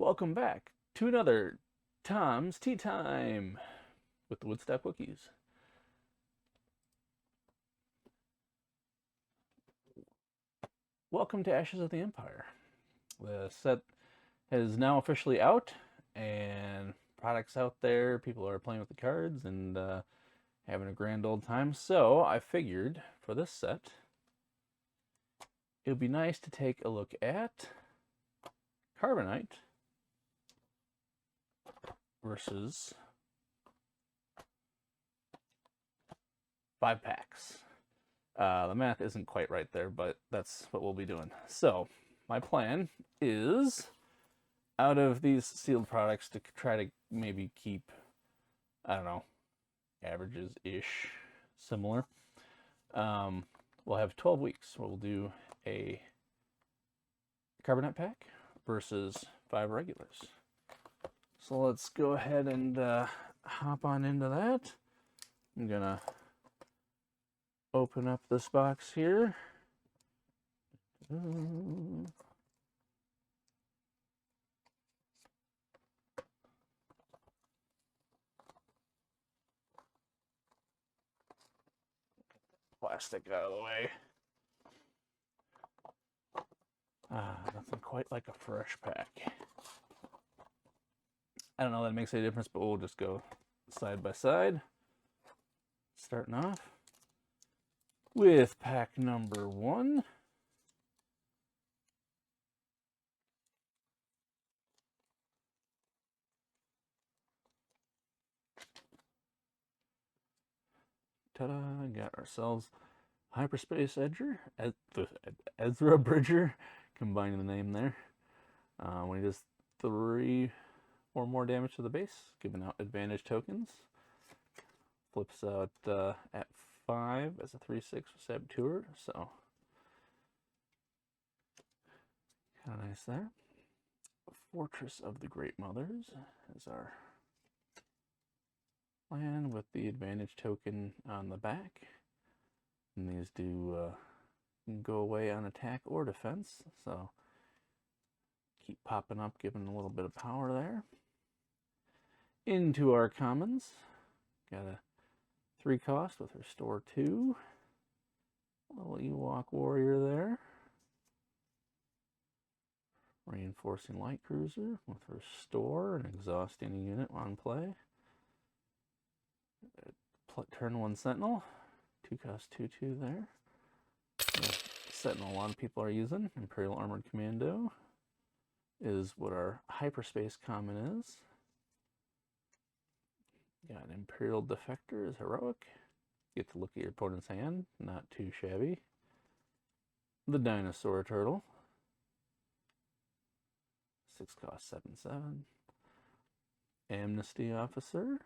Welcome back to another Tom's Tea Time with the Woodstock Cookies. Welcome to Ashes of the Empire. The set is now officially out, and products out there. People are playing with the cards and having a grand old time. So I figured for this set, it would be nice to take a look at Carbonite versus 5 packs. The math isn't quite right there, but that's what we'll be doing. So my plan is, out of these sealed products, to try to maybe keep, I don't know, averages-ish similar. We'll have 12 weeks. We'll do a Carbonite pack versus 5 regulars. So let's go ahead and hop on into that. I'm gonna open up this box here. Plastic out of the way. Nothing quite like a fresh pack. I don't know that makes any difference, but we'll just go side by side. Starting off with pack number 1. Ta-da, got ourselves Hyperspace Edger, Ezra Bridger, combining the name there. When he does 3 or more damage to the base, giving out advantage tokens. Flips out at 5 as a 3/6 with Saboteur, so kind of nice there. Fortress of the Great Mothers is our land with the advantage token on the back. And these do go away on attack or defense, so keep popping up, giving a little bit of power there. Into our commons, got a 3 cost with Restore 2. Little Ewok Warrior there. Reinforcing Light Cruiser with Restore, and exhausting a unit on play. Turn 1 Sentinel, 2 cost 2/2 there. Sentinel a lot of people are using. Imperial Armored Commando is what our Hyperspace common is. Got an Imperial Defector is heroic. Get to look at your opponent's hand, not too shabby. The Dinosaur Turtle, 6 cost 7/7. Amnesty Officer,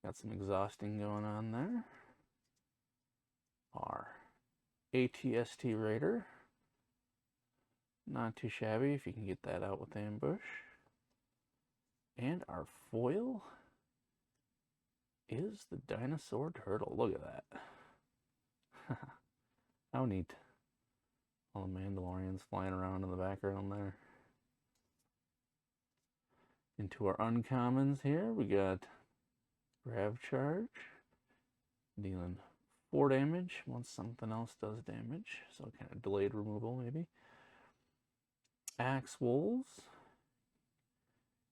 got some exhausting going on there. Our ATST Raider, not too shabby if you can get that out with Ambush. And our foil is the Dinosaur Turtle. Look at that. How neat. All the Mandalorians flying around in the background there. Into our uncommons here, we got Grav Charge, dealing 4 damage once something else does damage, so kind of delayed removal maybe. Axe Wolves,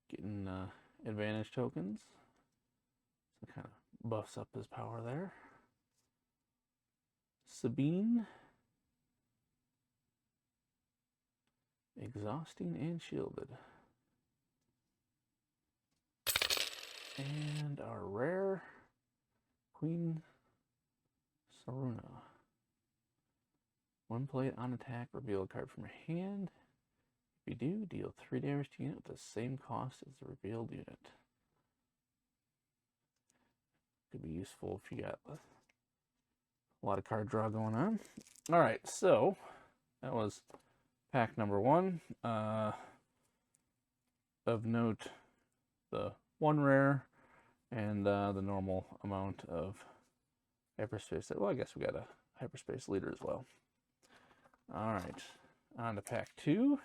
getting advantage tokens, so kind of buffs up his power there. Sabine, exhausting and shielded. And our rare Queen Saruna. 1 plate on attack, reveal a card from your hand. If you do, deal 3 damage to unit with the same cost as the revealed unit. Could be useful if you got a lot of card draw going on. Alright, so that was pack number 1. Of note, the 1 rare and the normal amount of hyperspace. Well, I guess we got a hyperspace leader as well. All right, on to pack 2.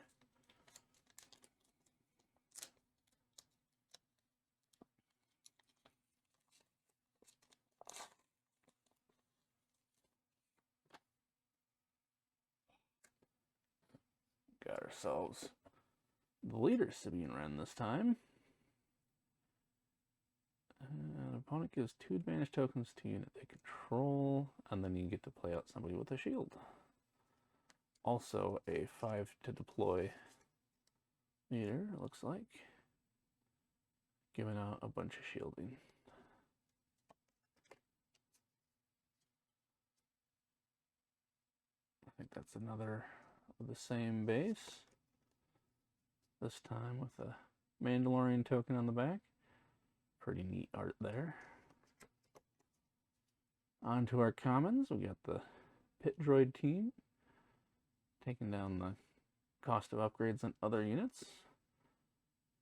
ourselves the leader Sabine Wren this time. The opponent gives 2 advantage tokens to unit they control, and then you get to play out somebody with a shield. Also a 5 to deploy meter, it looks like. Giving out a bunch of shielding. I think that's another of the same base. This time with a Mandalorian token on the back. Pretty neat art there. On to our commons. We got the Pit Droid team. Taking down the cost of upgrades on other units.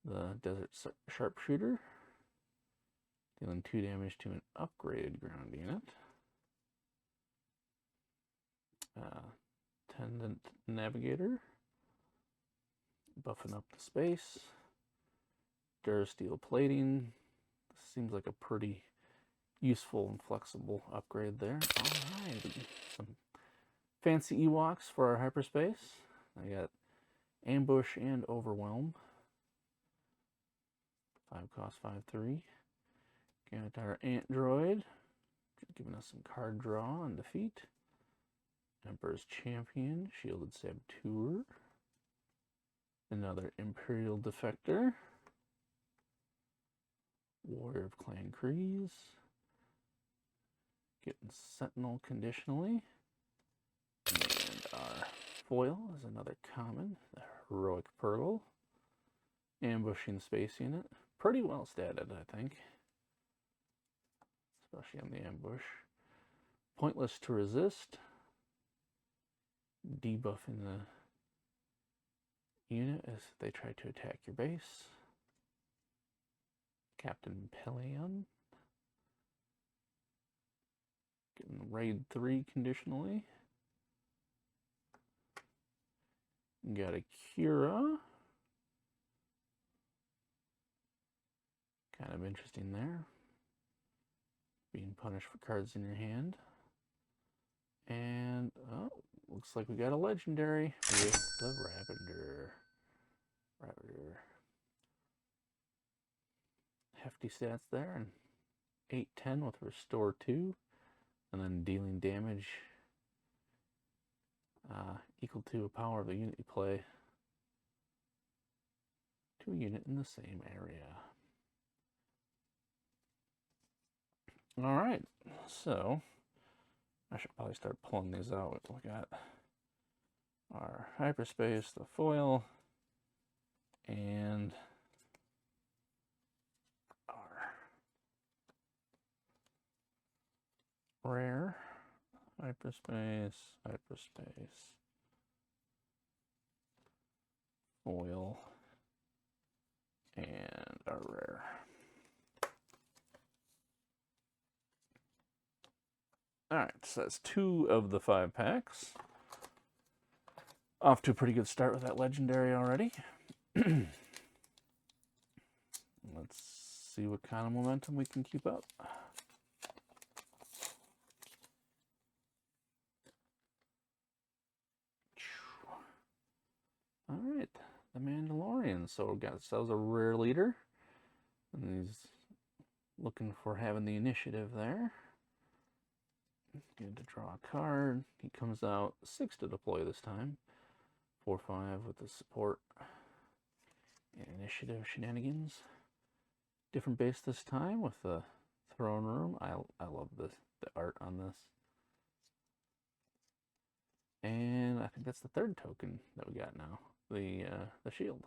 The Desert Sharpshooter. Dealing 2 damage to an upgraded ground unit. Tendant Navigator. Buffing up the space. Durasteel Plating. Seems like a pretty useful and flexible upgrade there. Alright, some fancy Ewoks for our hyperspace. I got Ambush and Overwhelm. 5 cost, 5/3. Got our Ant Droid, giving us some card draw and defeat. Emperor's Champion, Shielded Saboteur. Another Imperial Defector. Warrior of Clan Kreese. Getting Sentinel conditionally. And our foil is another common, the Heroic Purgle. Ambushing Space Unit. Pretty well statted, I think. Especially on the ambush. Pointless to Resist. Debuffing the unit as they try to attack your base. Captain Pelion. Getting Raid 3 conditionally. Got a Kira. Kind of interesting there. Being punished for cards in your hand. And, oh, looks like we got a legendary with the Ravager. Hefty stats there, and 8/10 with Restore 2, and then dealing damage equal to a power of the unit you play to a unit in the same area. Alright, so I should probably start pulling these out. We got our hyperspace, the foil, and our rare, hyperspace, foil, and our rare. Alright, so that's 2 of the 5 packs. Off to a pretty good start with that legendary already. Let's see what kind of momentum we can keep up. Alright, the Mandalorian. So we got ourselves a rare leader. And he's looking for having the initiative there. Good to draw a card. He comes out 6 to deploy this time. 4/5 with the support and initiative shenanigans. Different base this time with the throne room. I love the art on this. And I think that's the 3rd token that we got now. The shield.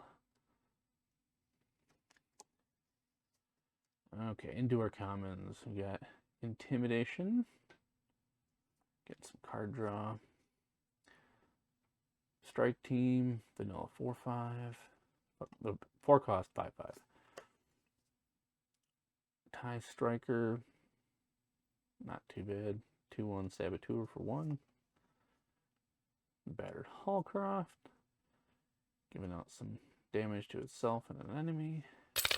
Okay, into our commons. We got Intimidation. Get some card draw. Strike Team, vanilla 4/5. The 4 cost 5/5. TIE Striker, not too bad. 2/1 Saboteur for 1. Battered Hallcroft, giving out some damage to itself and an enemy.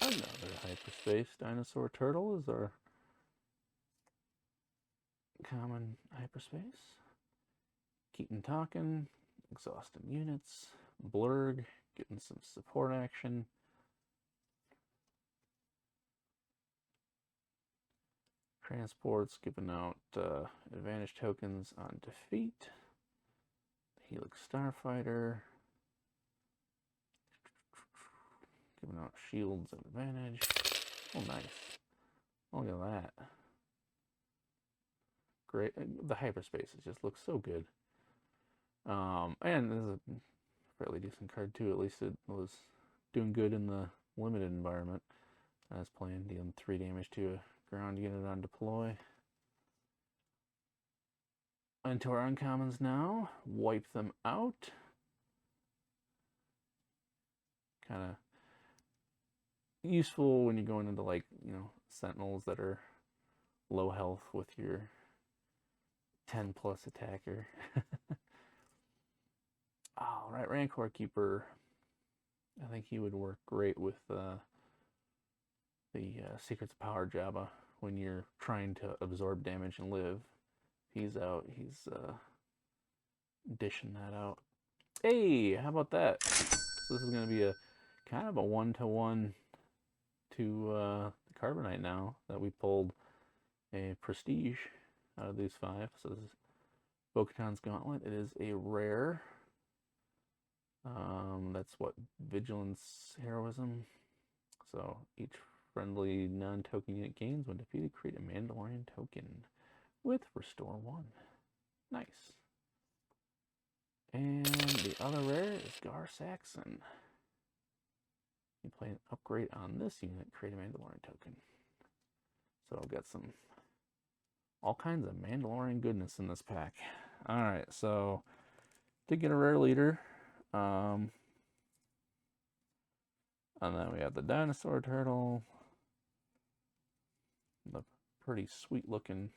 Another hyperspace dinosaur turtle is our common hyperspace. Keaton talking, exhausting units. Blurg, getting some support action. Transports, giving out advantage tokens on defeat. Helix Starfighter, giving out shields of advantage. Oh, nice. Look at that. Great. The hyperspaces just look so good. And this is a fairly decent card too. At least it was doing good in the limited environment. I was playing, dealing 3 damage to a ground unit on deploy. Into our uncommons now. Wipe them out. Kind of useful when you're going into, like, you know, sentinels that are low health with your 10+ attacker. All right, Rancor Keeper. I think he would work great with the Secrets of Power Jabba when you're trying to absorb damage and live. He's out. He's dishing that out. Hey, how about that? So this is going to be a kind of a 1-to-1 to the Carbonite now that we pulled a Prestige out of these 5. So this is Bo-Katan's Gauntlet. It is a rare. That's what? Vigilance, Heroism. So each friendly non-token unit gains when defeated, create a Mandalorian token with Restore 1. Nice. And the other rare is Gar Saxon. You play an upgrade on this unit, create a Mandalorian token. So I've got all kinds of Mandalorian goodness in this pack. Alright, so did get a rare leader. And then we have the dinosaur turtle. The pretty sweet looking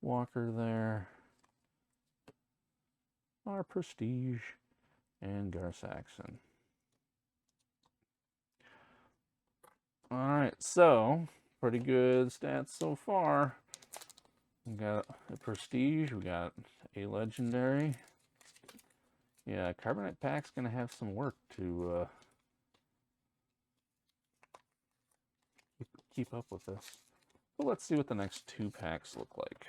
walker there. Our Prestige and Gar Saxon. Alright, so pretty good stats so far. We got a Prestige, we got a Legendary. Yeah, Carbonite Pack's gonna have some work to keep up with this. But let's see what the next 2 packs look like.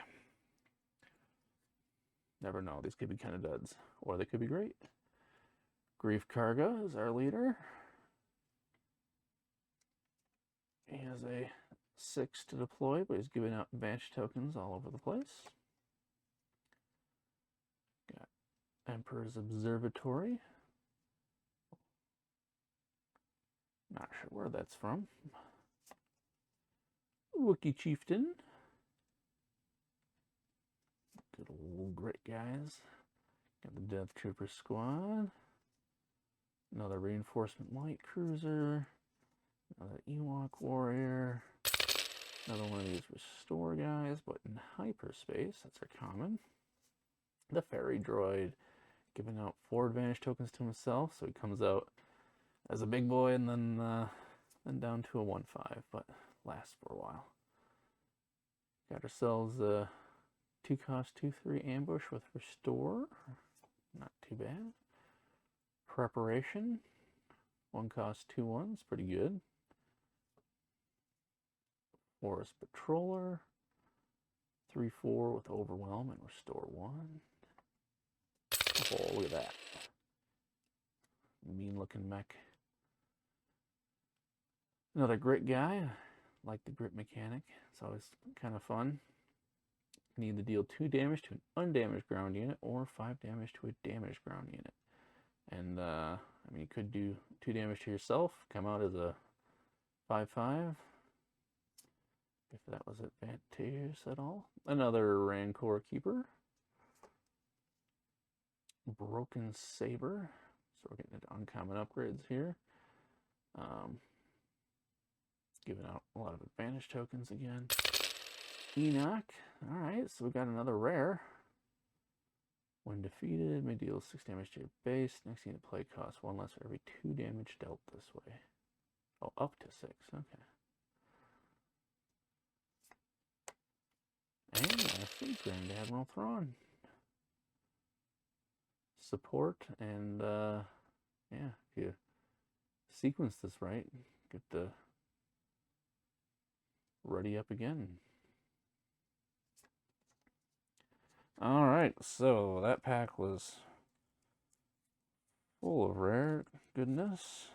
Never know, these could be kind of duds, or they could be great. Grief Karga is our leader. He has a 6 to deploy, but he's giving out advantage tokens all over the place. Got Emperor's Observatory. Not sure where that's from. Wookiee Chieftain. Good old grit guys. Got the Death Trooper Squad. Another Reinforcement Light Cruiser. Another Ewok Warrior. Another one of these Restore guys, but in hyperspace. That's our common. The Ferry Droid, giving out 4 advantage tokens to himself, so he comes out as a big boy and then down to a 1/5, but lasts for a while. Got ourselves a 2-cost 2/3 ambush with Restore. Not too bad. Preparation. 1-cost 2/1s, pretty good. Forest Patroller. 3/4 with Overwhelm and Restore 1. Oh, look at that. Mean looking mech. Another grit guy. Like the grit mechanic. It's always kind of fun. You can either deal 2 damage to an undamaged ground unit or 5 damage to a damaged ground unit. And I mean, you could do 2 damage to yourself, come out as a 5/5. If that was advantageous at all. Another Rancor Keeper. Broken Saber. So we're getting into uncommon upgrades here. Giving out a lot of advantage tokens again. Enoch. Alright, so we got another rare. When defeated, may deal 6 damage to your base. Next unit play costs 1 less for every 2 damage dealt this way. Oh, up to 6. Okay. And lastly, Grand Admiral Thrawn. Support and yeah, if you sequence this right, get the ready up again. All right, so that pack was full of rare goodness.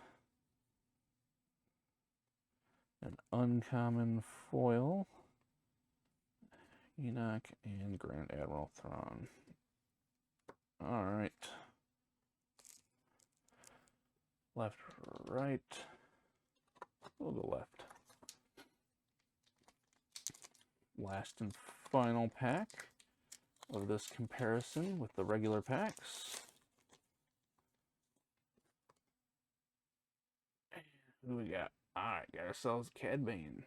An uncommon foil, Enoch and Grand Admiral Thrawn. All right. Left, right. We'll go left. Last and final pack of this comparison with the regular packs. Who do we got? Alright, got ourselves Cad Bane.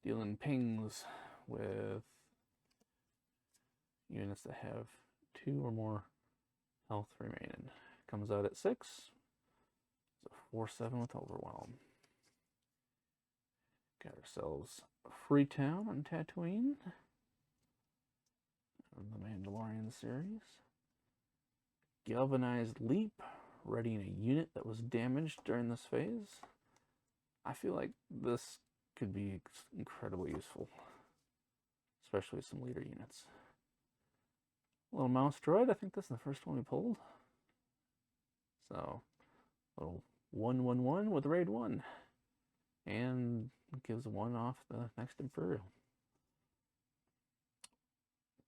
Dealing pings with units that have 2 or more health remaining. Comes out at 6. It's a 4/7 with Overwhelm. Got ourselves Freetown on Tatooine from the Mandalorian series. Galvanized Leap, readying a unit that was damaged during this phase. I feel like this could be incredibly useful, especially with some leader units. Little mouse droid, I think this is the first one we pulled. So, little 1/1/1 with raid 1. And gives 1 off the next Imperial.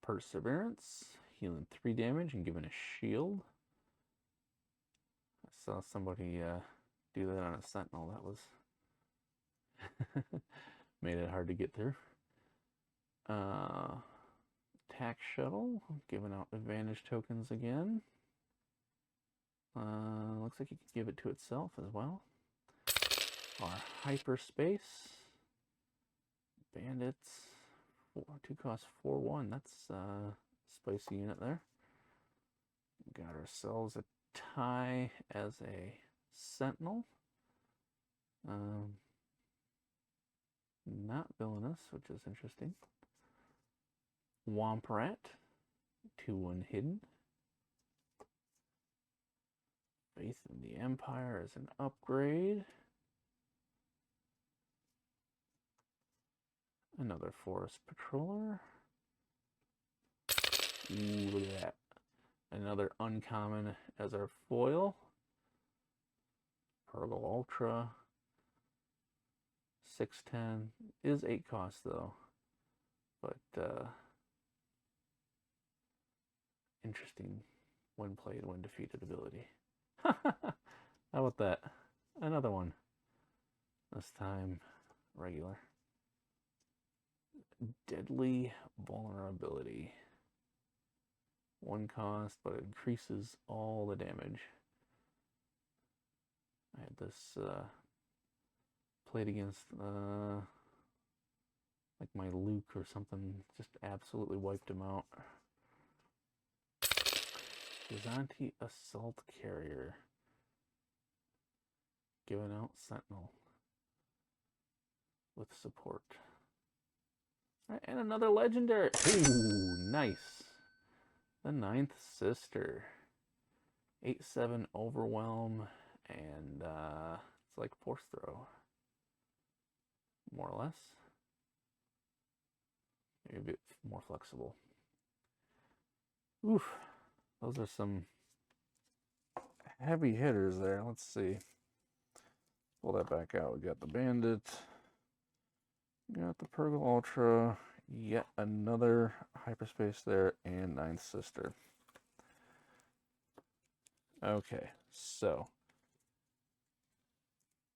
Perseverance, healing 3 damage and giving a shield. I saw somebody do that on a Sentinel. That was made it hard to get through. Attack Shuttle, giving out advantage tokens again. Looks like you can give it to itself as well. Our Hyperspace Bandits, 2 cost 4/1. That's a spicy unit there. Got ourselves a tie as a Sentinel. Not villainous, which is interesting. Womp Rat, 2/1 hidden. Faith in the Empire is an upgrade. Another Forest Patroller. Ooh, look at that. Another uncommon as our foil. Purgle Ultra. 6/10. Is 8 cost though. But interesting when played, when defeated ability. How about that? Another one. This time regular. Deadly Vulnerability. 1 cost, but it increases all the damage. I had this played against like my Luke or something, just absolutely wiped him out. Gazanti Assault Carrier, giving out Sentinel with support. Right, and another legendary. Ooh, nice. The 9th Sister. 8/7 Overwhelm, and it's like Force Throw, more or less. Maybe a bit more flexible. Oof, those are some heavy hitters there. Let's see. Pull that back out. We got the Bandit. Got the Purgle Ultra. Yet another Hyperspace there, and 9th Sister. Okay, so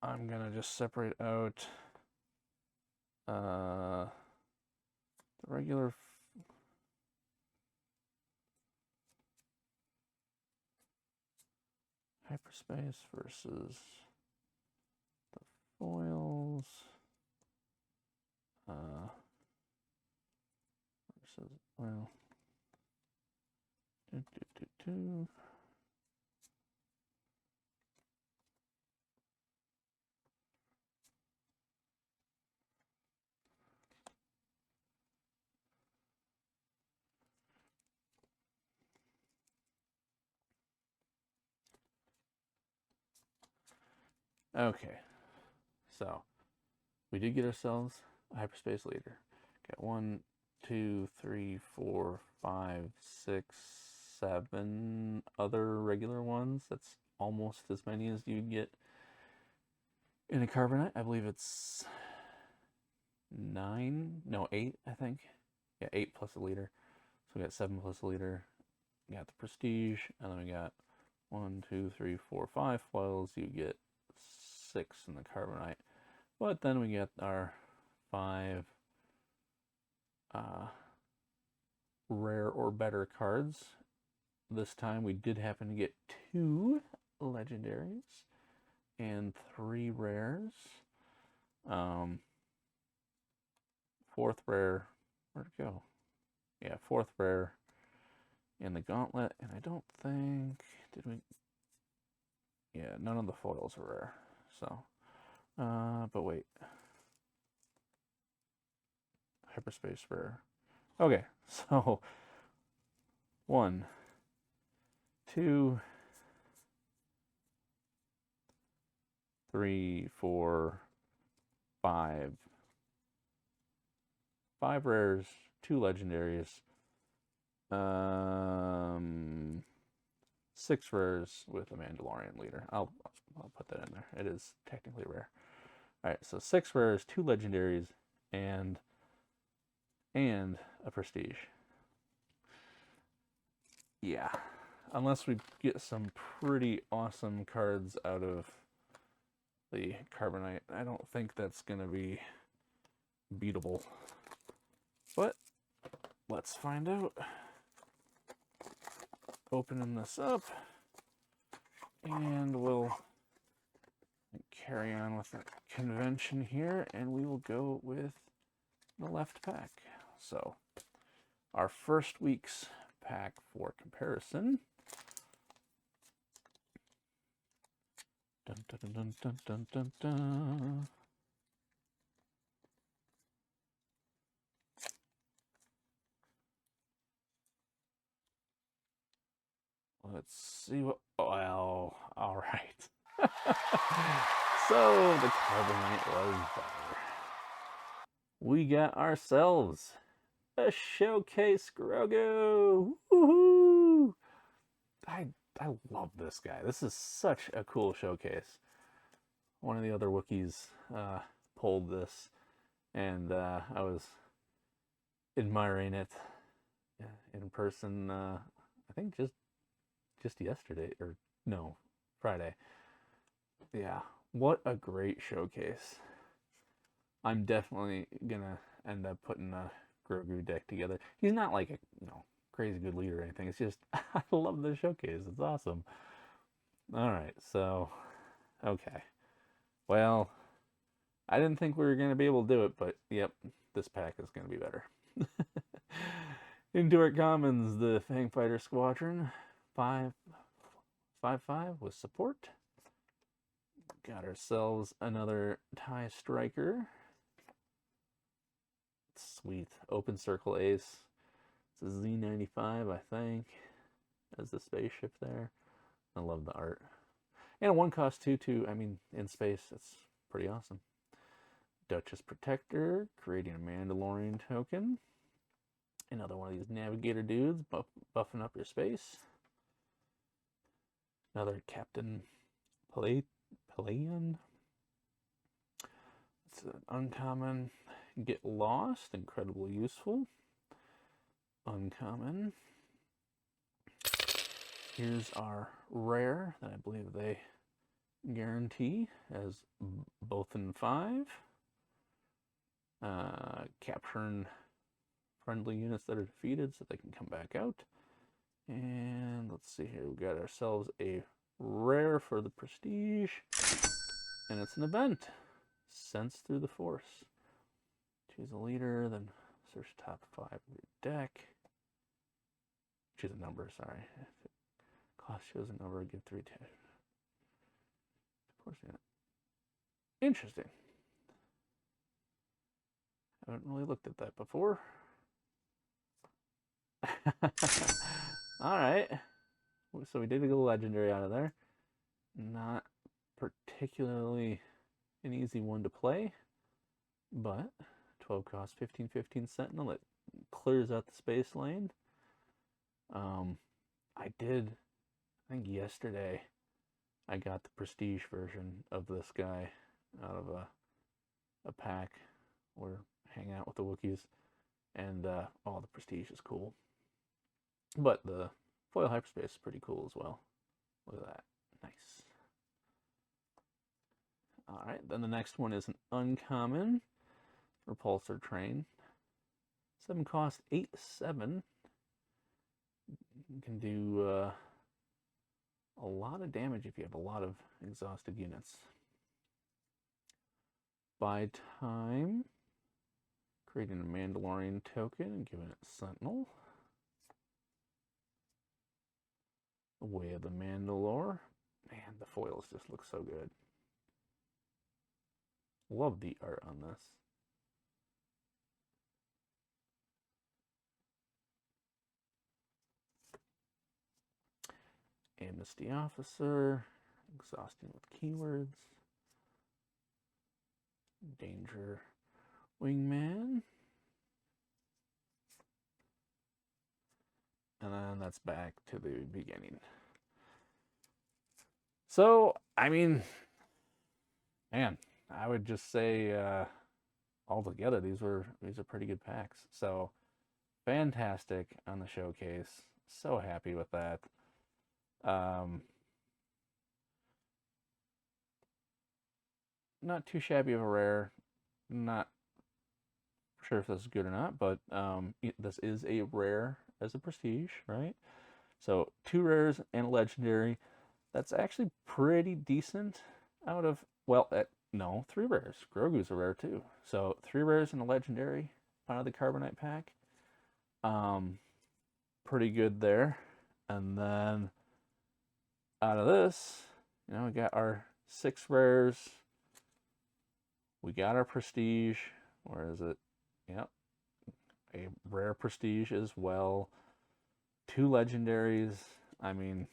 I'm gonna just separate out the regular Hyperspace versus the foils. Versus, well, Okay, so we did get ourselves a hyperspace leader. Got 1, 2, 3, 4, 5, 6, 7 other regular ones. That's almost as many as you get in a carbonite. I believe it's 9, no, 8, I think. Yeah, 8 plus a liter. So we got 7 plus a liter. We got the prestige, and then we got 1, 2, 3, 4, 5 foils. You get 6 in the carbonite. But then we get our 5 rare or better cards. This time we did happen to get 2 legendaries and 3 rares. Fourth rare, where'd it go? Yeah, fourth rare in the gauntlet, and I don't think, did we? Yeah, none of the foils are rare, so, but wait. Hyperspace rare. Okay, so 1, 2, 3, 4, 5. 5 rares, 2 legendaries, 6 rares with a Mandalorian leader. I'll put that in there. It is technically rare. All right, so 6 rares, 2 legendaries, and a prestige. Yeah, unless we get some pretty awesome cards out of the carbonite, I don't think that's gonna be beatable. But let's find out. Opening this up, and we'll carry on with the convention here, and we will go with the left pack. So our first week's pack for comparison. Dun, dun, dun, dun, dun, dun, dun. Let's see what, well, all right. So the carbonite was better. We got ourselves a showcase Grogu. Woohoo! I love this guy. This is such a cool showcase. One of the other Wookiees pulled this, and I was admiring it in person. I think just yesterday, or no, Friday. Yeah, what a great showcase. I'm definitely gonna end up putting a Grogu deck together. He's not like a crazy good leader or anything. It's just I love the showcase. It's awesome. All right, so okay. Well, I didn't think we were gonna be able to do it, but yep, this pack is gonna be better. Into our commons, the Fangfighter Squadron, 5/5 with support. Got ourselves another TIE Striker. Sweet. Open Circle Ace. It's a Z95, I think, as the spaceship there. I love the art. And a 1-cost 2/2, I mean, in space, that's pretty awesome. Duchess Protector, creating a Mandalorian token. Another one of these Navigator dudes, buffing up your space. Another Captain Pelayan. It's an uncommon. Get Lost, incredibly useful. Uncommon. Here's our rare that I believe they guarantee as both in 5. Capturing friendly units that are defeated so they can come back out. And let's see here, we got ourselves a rare for the prestige, and it's an event. Sense through the Force. Choose a leader, then search top 5 of your deck. Choose a number, sorry. If it cost shows a number, give 3 to. Of course, yeah. Interesting. I haven't really looked at that before. All right. So we did a little legendary out of there. Not particularly an easy one to play, but 12 cost 15/15 Sentinel. It clears out the space lane. I think yesterday, I got the prestige version of this guy out of a pack or hang out with the Wookiees, and the prestige is cool. But the foil hyperspace is pretty cool as well. Look at that, nice. All right, then the next one is an uncommon repulsor train. 7 cost 8/7. You can do a lot of damage if you have a lot of exhausted units. Buy time, creating a Mandalorian token and giving it Sentinel. The Way of the Mandalore. Man, the foils just look so good. Love the art on this. Amnesty Officer, exhausting with keywords. Danger Wingman. And then that's back to the beginning. So, I mean, man, I would just say altogether these are pretty good packs. So, fantastic on the showcase. So happy with that. Not too shabby of a rare. Not sure if this is good or not, but this is a rare as a prestige, right? So 2 rares and a legendary. That's actually pretty decent out of, well, no, 3 rares. Grogu's a rare too. So 3 rares and a legendary out of the Carbonite pack. Pretty good there. And then out of this, we got our 6 rares. We got our prestige. Where is it? Yep. A rare prestige as well. 2 legendaries. I mean,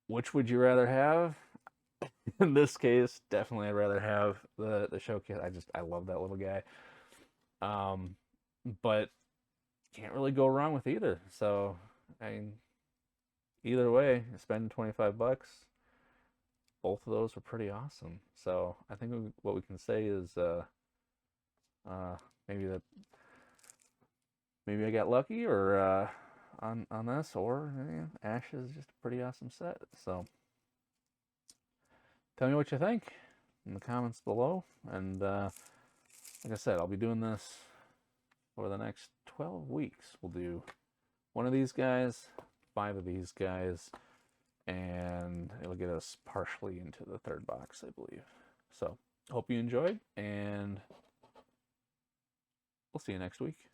which would you rather have? In this case, definitely I'd rather have the showcase. I love that little guy. But can't really go wrong with either. So, I mean, either way, spending $25, both of those are pretty awesome. So I think what we can say is maybe I got lucky or on this, or Ash is just a pretty awesome set. So tell me what you think in the comments below. And like I said, I'll be doing this over the next 12 weeks. We'll do 1 of these guys, 5 of these guys, and it'll get us partially into the 3rd box, I believe. So hope you enjoyed, and we'll see you next week.